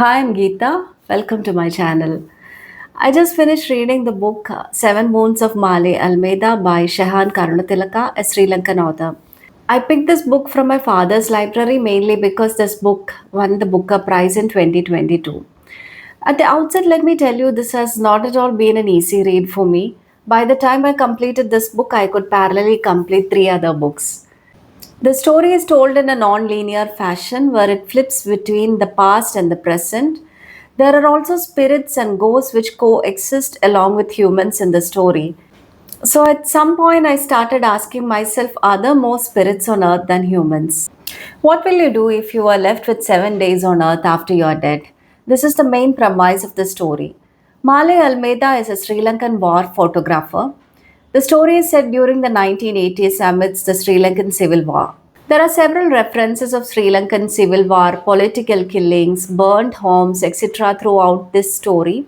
Hi, I'm Geeta. Welcome to my channel. I just finished reading the book Seven Moons of Male Almeida by Shehan Karunatilaka, a Sri Lankan author. I picked this book from my father's library mainly because this book won the Booker Prize in 2022. At the outset, let me tell you, this has not at all been an easy read for me. By the time I completed this book, I could parallelly complete three other books. The story is told in a non-linear fashion where it flips between the past and the present. There are also spirits and ghosts which coexist along with humans in the story. So at some point, I started asking myself, are there more spirits on earth than humans? What will you do if you are left with 7 days on earth after you are dead? This is the main premise of the story. Male Almeida is a Sri Lankan war photographer. The story is set during the 1980s amidst the Sri Lankan Civil War. There are several references of Sri Lankan civil war, political killings, burnt homes, etc. throughout this story.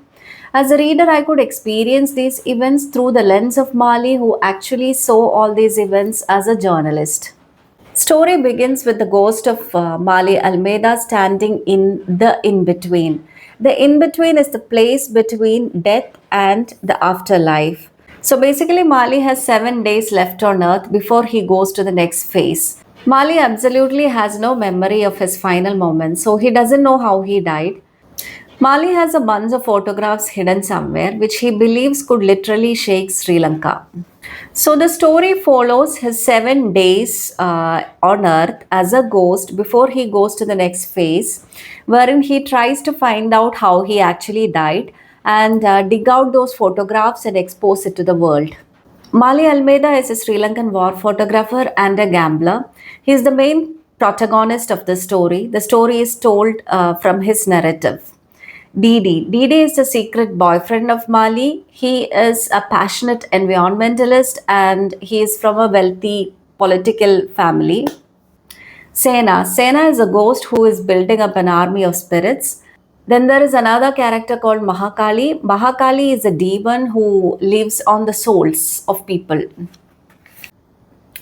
As a reader, I could experience these events through the lens of Mali, who actually saw all these events as a journalist. Story begins with the ghost of Mali Almeida standing in the in between. The in between is the place between death and the afterlife. So basically, Mali has 7 days left on earth before he goes to the next phase. Mali absolutely has no memory of his final moments, so he doesn't know how he died. Mali has a bunch of photographs hidden somewhere, which he believes could literally shake Sri Lanka. So the story follows his 7 days on Earth as a ghost before he goes to the next phase, wherein he tries to find out how he actually died and dig out those photographs and expose it to the world. Mali Almeida is a Sri Lankan war photographer and a gambler. He is the main protagonist of the story. The story is told from his narrative. Didi. Didi is the secret boyfriend of Mali. He is a passionate environmentalist and he is from a wealthy political family. Sena. Sena is a ghost who is building up an army of spirits. Then there is another character called Mahakali. Mahakali is a demon who lives on the souls of people.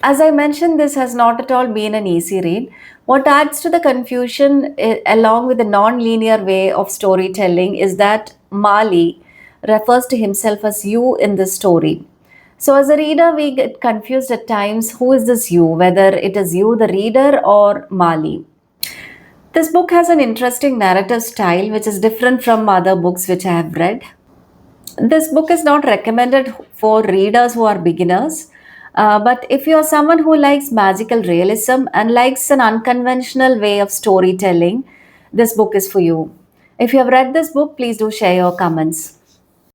As I mentioned, this has not at all been an easy read. What adds to the confusion, along with the non linear way of storytelling, is that Mali refers to himself as you in this story. So, as a reader, we get confused at times who is this you, whether it is you, the reader, or Mali. This book has an interesting narrative style which is different from other books which I have read. This book is not recommended for readers who are beginners, but if you are someone who likes magical realism and likes an unconventional way of storytelling, this book is for you. If you have read this book, please do share your comments.